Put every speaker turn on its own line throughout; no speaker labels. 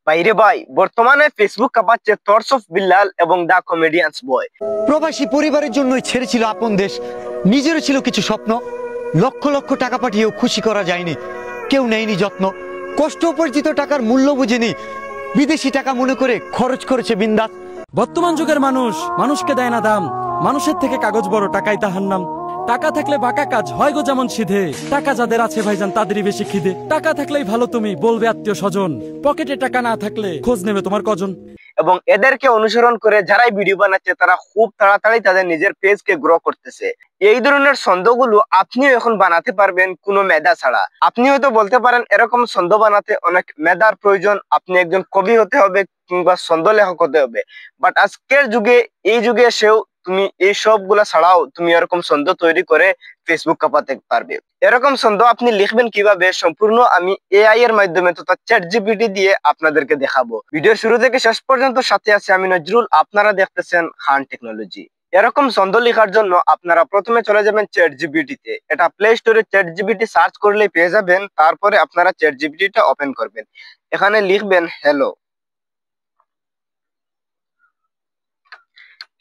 বাইরে ভাই, বর্তমানে ফেসবুক কাঁপাচ্ছে থটস অফ বিল্লাল এবং দা কমেডিয়ান্স বয়।
প্রবাসী পরিবারের জন্যই ছেড়েছিল আপন দেশ, নিজেরও ছিল কিছু স্বপ্ন। লক্ষ লক্ষ টাকা পাঠিয়েও খুশি করা যায়নি, কেউ নেয়নি যত্ন। কষ্ট উপার্জিত টাকার মূল্য বুঝেনি, বিদেশি টাকা মনে করে খরচ করেছে বিন্দাস।
বর্তমান যুগের মানুষ মানুষকে দেয় না দাম, মানুষের থেকে কাগজ বড়, টাকাই তাহার নাম। টাকা থাকলে বাঁকা কাজ হয় গো যেমন সিধে, টাকা যাদের আছে ভাইজান তাদেরই বেশি খিদে। টাকা থাকলেই ভালো তুমি বলবে আত্মীয় স্বজন, পকেটে টাকা না থাকলে খোঁজ নেবে তোমার কজন।
এবং এদেরকে অনুসরণ করে যারাই ভিডিও বানাচ্ছে তারা খুব তাড়াতাড়ি তাদের নিজের পেজকে গ্রো করতেছে। এই ধরনের ছন্দগুলো আপনিও এখন বানাতে পারবেন কোনো মেধা ছাড়া। আপনি হয়তো বলতে পারেন এরকম ছন্দ বানাতে অনেক মেধার প্রয়োজন, আপনি একজন কবি হতে হবে কিংবা ছন্দ লেখক হতে হবে। বাট আজকের যুগে, এই যুগে এসেও তুমি এই সবগুলা ছাড়াও তুমি এরকম ছন্দ তৈরি করে ফেসবুক কাঁপাতে পারবে। এরকম ছন্দ আপনি লিখবেন কিভাবে সম্পূর্ণ আমি এআই এর মাধ্যমে তথা চ্যাটজিপিটি দিয়ে আপনাদেরকে দেখাবো। ভিডিও শুরু থেকে শেষ পর্যন্ত সাথে আছে আমি নজরুল, আপনারা দেখতেছেন খান টেকনোলজি। এরকম ছন্দ লেখার জন্য আপনারা প্রথমে চলে যাবেন চ্যাটজিপিটি তে। এটা প্লে স্টোরে চ্যাটজিপিটি সার্চ করলেই পেয়ে যাবেন। তারপরে আপনারা চ্যাটজিপিটিটা ওপেন করবেন, এখানে লিখবেন হ্যালো।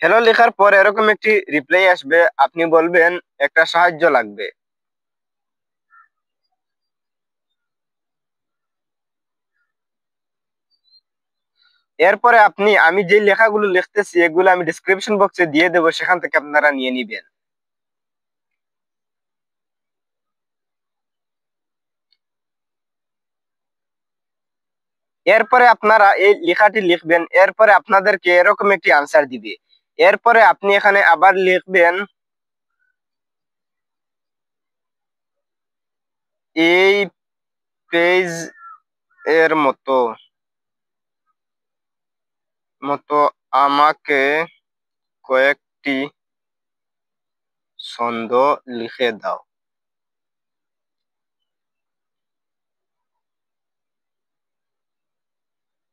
হ্যালো লেখার পর এরকম একটি রিপ্লাই আসবে, আপনি বলবেন একটা সাহায্য লাগবে। এরপরে আমি যে লেখাগুলো লিখতেছি এগুলো আমি ডিসক্রিপশন বক্সে দিয়ে দেবো, সেখান থেকে আপনারা নিয়ে নিবেন। এরপরে আপনারা এই লেখাটি লিখবেন, এরপরে আপনাদেরকে এরকম একটি আনসার দিবে। এরপরে আপনি এখানে আবার লিখবেন এই পেজ এর মতো মতো আমাকে কয়েকটি ছন্দ লিখে দাও।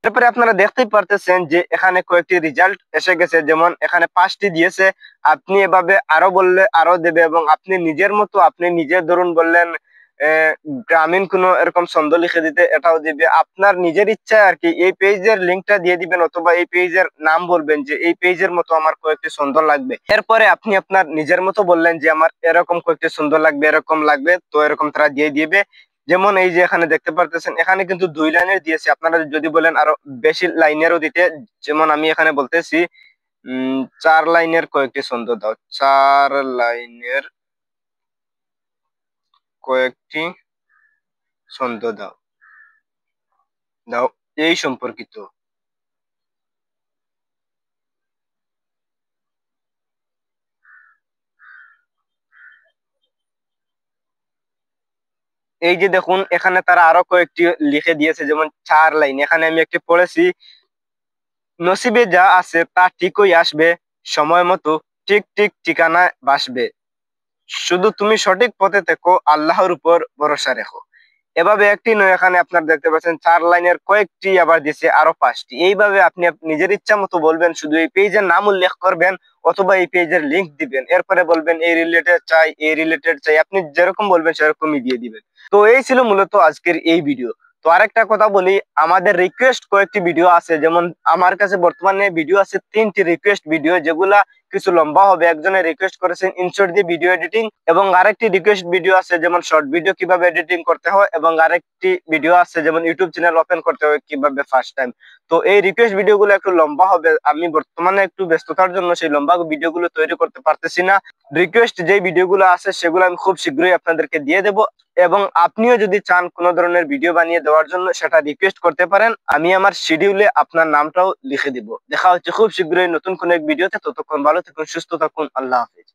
এরপরে আপনারা দেখতেই পারতেছেন যে এখানে কয়েকটি রেজাল্ট এসে গেছে, যেমন এখানে 5টি দিয়েছে। আপনি এভাবে আরো বললে আরো দেবে, এবং আপনি নিজের মতো আপনি নিজের ধরুন বললেন গ্রামীণ কোনো এরকম ছন্দ লিখে দিতে, এটাও দিবে। আপনার নিজের ইচ্ছায় আর কি এই পেজের লিঙ্কটা দিয়ে দিবেন, অথবা এই পেজের নাম বলবেন যে এই পেজের মতো আমার কয়েকটি ছন্দ লাগবে। এরপরে আপনি আপনার নিজের মতো বললেন যে আমার এরকম কয়েকটি ছন্দ লাগবে, এরকম লাগবে, তো এরকম তারা দিয়ে দিবে। যেমন এই যে এখানে দেখতে পারতেছেন এখানে কিন্তু 2 লাইনের দিয়েছে, আপনারা যদি বলেন আরো বেশি লাইনেরও দিতে, যেমন আমি এখানে বলতেছি 4 লাইনের কয়েকটি ছন্দ দাও, 4 লাইনের কয়েকটি ছন্দ দাও দাও এই সম্পর্কিত। এই যে দেখুন এখানে তারা আরো কয়েকটি লিখে দিয়েছে, যেমন 4 লাইন। এখানে আমি একটি পড়েছি, নসিবে যা আছে তা ঠিকই আসবে, সময় মতো ঠিক ঠিক ঠিকানায় বাসবে, শুধু তুমি সঠিক পথে থেকো, আল্লাহর উপর ভরসা রেখো। এভাবে একটি নয়, এখানে আপনার দেখতে পাচ্ছেন 4 লাইনের কয়েকটি আবার দিয়েছে আরো 5টি। এইভাবে আপনি নিজের ইচ্ছা মতো বলবেন, শুধু এই পেজের নাম উল্লেখ করবেন অথবা এই পেজের লিংক দিবেন। এরপরে বলবেন এই রিলেটেড চাই, এই রিলেটেড চাই, আপনি যেরকম বলবেন সেরকমই দিয়ে দিবেন। তো এই ছিল মূলত আজকের এই ভিডিও। তো আরেকটা কথা বলি, আমাদের রিকোয়েস্ট কয়েকটি ভিডিও আছে, যেমন আমার কাছে বর্তমানে ভিডিও আছে 3টি রিকোয়েস্ট ভিডিও, যেগুলা কিছু লম্বা হবে। একজনে রিকোয়েস্ট করেছেন ইনশর্ট দিয়ে ভিডিও এডিটিং, এবং আরেকটি রিকোয়েস্ট ভিডিও আছে যেমন শর্ট ভিডিও কিভাবে এডিটিং করতে হয়, এবং আরেকটি ভিডিও আছে যেমন ইউটিউব চ্যানেল ওপেন করতে হয় কিভাবে ফার্স্ট টাইম। তো এই রিকোয়েস্ট ভিডিওগুলো একটু লম্বা হবে, আমি বর্তমানে একটু ব্যস্ততার জন্য সেই লম্বা ভিডিওগুলো তৈরি করতে পারতেছি না। রিকোয়েস্ট যে ভিডিওগুলো আছে সেগুলো আমি খুব শীঘ্রই আপনাদেরকে দিয়ে দেব, এবং আপনিও যদি চান কোনো ধরনের ভিডিও বানিয়ে দেওয়ার জন্য সেটা রিকোয়েস্ট করতে পারেন, আমি আমার শিডিউলে আপনার নামটাও লিখে দিব। দেখা হচ্ছে খুব শীঘ্রই নতুন কোনো এক ভিডিওতে, ততক্ষণ ভালো থাকুন, সুস্থ থাকুন, আল্লাহ হাফেজ।